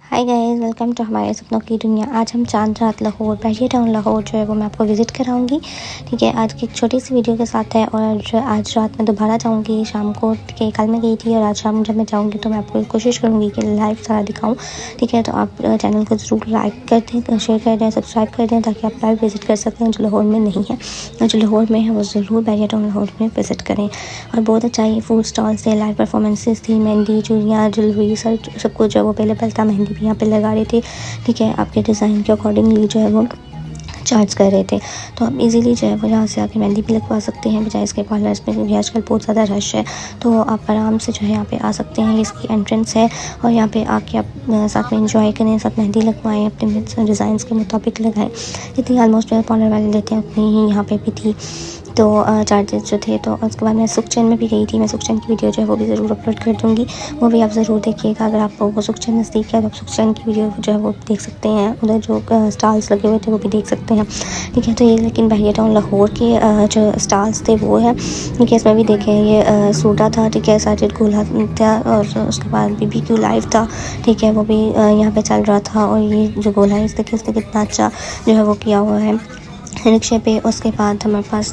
Hi guys, welcome to हमारे सपनों की दुनिया। आज हम चांद रात लाहौर बैरियर टाउन लाहौर जो है वो मैं आपको विज़िट कराऊंगी। ठीक है, आज की एक छोटी सी वीडियो के साथ है। और आज रात में दोबारा जाऊंगी शाम को। ठीक है, कल मैं गई थी और आज शाम जब मैं जाऊंगी तो मैं आपको कोशिश करूंगी कि लाइव सारा दिखाऊं। ठीक है, तो आप चैनल को ज़रूर लाइक कर दें, शेयर कर दें, सब्सक्राइब कर दें ताकि आप लाइव विज़िट कर सकें। जो लाहौर में नहीं है और जो लाहौर में है वो ज़रूर बैरियर टाउन लाहौर में विज़िट करें। और बहुत अच्छा ये फूड स्टॉल्स थे, लाइव परफॉर्मेंसेज थी, मेहंदी, चूड़ियाँ, ज्वेलरी, सब कुछ जो है वो अवेलेबल था। मेहंदी भी यहाँ पे लगा रहे थे। ठीक है, आपके डिज़ाइन के अकॉर्डिंगली जो है वो चार्ज कर रहे थे। तो आप इजीली जो है वो यहाँ से आके मेहंदी भी लगवा सकते हैं बजाय इसके पार्लर्स में, क्योंकि आजकल बहुत ज़्यादा रश है। तो आप आराम से जो है यहाँ पे आ सकते हैं। इसकी एंट्रेंस है और यहाँ पे आके आप साथ में इंजॉय करें, साथ मेहंदी लगवाएं, अपने डिज़ाइन के मुताबिक लगाएं। जितनी ऑलमोस्ट पार्लर वाले लेते हैं उतनी ही यहाँ पे भी थी। तो चार्जेस जो थे। तो उसके बाद मैं सुखचैन में भी गई थी। मैं सुखचैन की वीडियो जो है वो भी ज़रूर अपलोड कर दूँगी, वो भी आप ज़रूर देखिएगा। अगर आपको वो सुखचैन नज़दीक है तो आप सुखचैन की वीडियो जो है वो देख सकते हैं। उधर जो स्टॉल्स लगे हुए थे वो भी देख सकते हैं। ठीक है, तो ये लेकिन बैरियर टाउन लाहौर के जो स्टॉल्स थे वो है। ठीक है, इसमें भी देखें ये सूटा था। ठीक है, साजिद गोला था और उसके बाद BBQ लाइव था। ठीक है, वो भी यहाँ पे चल रहा था। और ये जो गोला है इसने कितना अच्छा जो है वो किया हुआ है रिक्शे पे। उसके बाद हमारे पास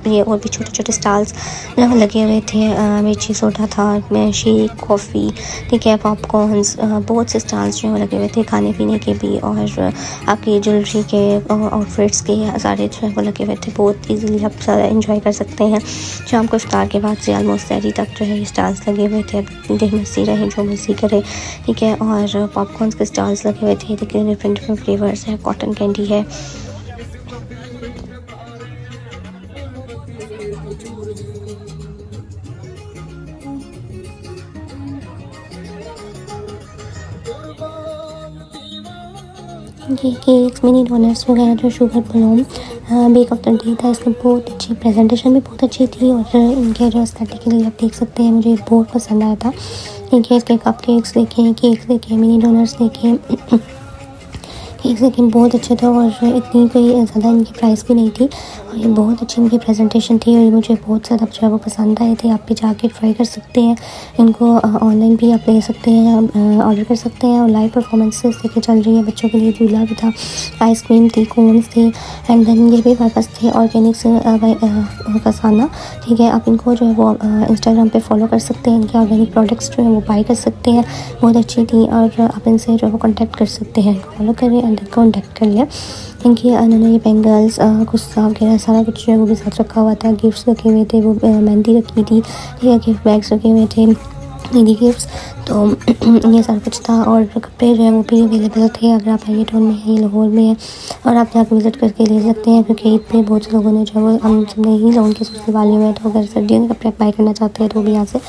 ये और भी छोटे छोटे स्टॉल्स जो लगे हुए थे। मिर्ची सोडा था, शेक, कॉफ़ी, ठीक है, पॉपकॉर्न्स, बहुत से स्टॉल्स जो लगे हुए थे खाने पीने के भी। और आपकी ज्वेलरी के आउटफिट्स के सारे जो है वो लगे हुए थे। बहुत इजीली आप सारा इंजॉय कर सकते हैं। शाम को इफ्तार के बाद से ऑलमोस्ट सहरी तक जो है ये स्टॉल्स लगे हुए थे। अब देर मर्जी रहे जो मर्जी करे। ठीक है, और पॉपकॉर्न्स के स्टॉल्स लगे हुए थे। देखिए डिफरेंट डिफरेंट फ्लेवर्स है, कॉटन कैंडी है। ये केक्स, मिनी डोनट्स वगैरह जो sugar plum bake of the day था। इसकी बहुत अच्छी प्रेजेंटेशन भी बहुत अच्छी थी। और इनके जो एस्थेटिकली आप देख सकते हैं, मुझे बहुत पसंद आया था। इनके इसके कप केक्स देखें, केक्स देखें, मिनी डोनट्स देखें, केक्स लेकिन बहुत अच्छे थे। और इतनी कोई ज़्यादा इनकी प्राइस भी नहीं थी। और ये बहुत अच्छी इनकी प्रेजेंटेशन थी और ये मुझे बहुत ज़्यादा जो है वो पसंद आए थे। आप भी जाके ट्राई कर सकते हैं इनको। ऑनलाइन भी आप ले सकते हैं, ऑर्डर कर सकते हैं। और लाइव परफॉर्मेंसेस देखिए चल रही है। बच्चों के लिए झूला भी था, आइसक्रीम थी, कोन्स थे, एंड देन ये भी हमारे पास थे ऑर्गेनिक फसाना। ठीक है, आप इनको जो है वो इंस्टाग्राम पे फॉलो कर सकते हैं। इनके ऑर्गेनिक प्रोडक्ट्स जो है वो बाई कर सकते हैं, बहुत अच्छी थी। और आप इनसे जो है वो कॉन्टैक्ट कर सकते हैं, फॉलो करें एंड कॉन्टैक्ट कर लिया। इनकी इन्होंने ये बेंगल्स, गुस्सा वगैरह सारा कुछ जो है वो भी साथ रखा हुआ था। गिफ्ट्स रखे हुए थे, वो मेहंदी रखी थी। ठीक है, गिफ्ट बैग्स रखे हुए थे, मेरी गिफ्ट्स। तो ये सारा कुछ था। और कपड़े जो है वो भी अवेलेबल थे। अगर आप बैरियर टाउन में हैं, लाहौर में हैं, और आप जाकर विज़िट करके ले सकते हैं, क्योंकि ईद पे बहुत से लोगों ने जो है वो हम सब नहीं लोगों के सबसे वाले हुए हैं। तो अगर सर्दियों के कपड़े बाई करना चाहते हैं तो वो भी यहाँ से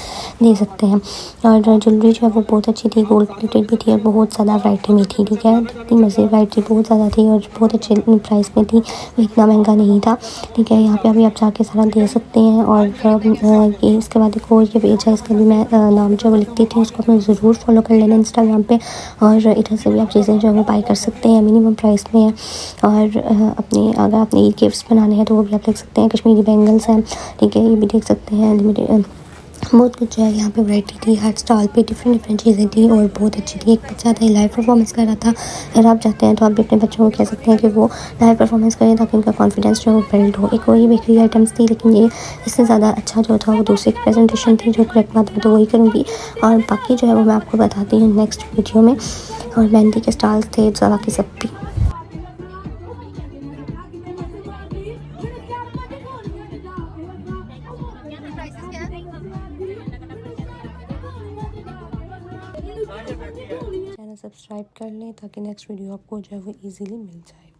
ले सकते हैं। और ज्वेलरी जो है वो बहुत अच्छी थी, गोल्ड प्लेटेड भी थी और बहुत ज़्यादा वैरायटी में थी। ठीक है, इतनी मज़े वैरायटी बहुत ज़्यादा थी और बहुत अच्छे प्राइस में थी, इतना महंगा नहीं था। ठीक है, यहाँ पे अभी आप जाके सारा दे सकते हैं। और ये इसके बाद एक और ये पेज है, इसका भी मैं नाम जो वो लिखती थी, उसको अपने ज़रूर फॉलो कर लेना इंस्टाग्राम पे। और इधर से भी आप चीज़ें जो है वो बाई कर सकते हैं, मिनिमम प्राइस में है। और अपने अगर आपने गिफ्ट्स बनाने हैं तो वो भी आप देख सकते हैं। कश्मीरी बैंगल्स हैं, ठीक है, ये भी देख सकते हैं। लिमिटेड बहुत कुछ है यहाँ पे, वैरायटी थी हर स्टॉल पे, डिफरेंट चीज़ें थी और बहुत अच्छी थी। एक बच्चा था, लाइव परफॉर्मेंस कर रहा था। अगर आप चाहते हैं तो आप भी अपने बच्चों को कह सकते हैं कि वो लाइव परफॉर्मेंस करें ताकि उनका कॉन्फिडेंस जो है वो बिल्ड हो। एक वही बेकरी आइटम्स थी, लेकिन ये इससे ज़्यादा अच्छा जो था वो दूसरे की प्रेजेंटेशन थी। जो करेक्ट बात है तो वही करूँगी। और बाकी जो है वो मैं आपको बताती हूँ नेक्स्ट वीडियो में। और मेहंदी के स्टॉल्स थे, बाकी सब भी। चैनल सब्सक्राइब कर लें ताकि नेक्स्ट वीडियो आपको जो है वो ईज़िली मिल जाए।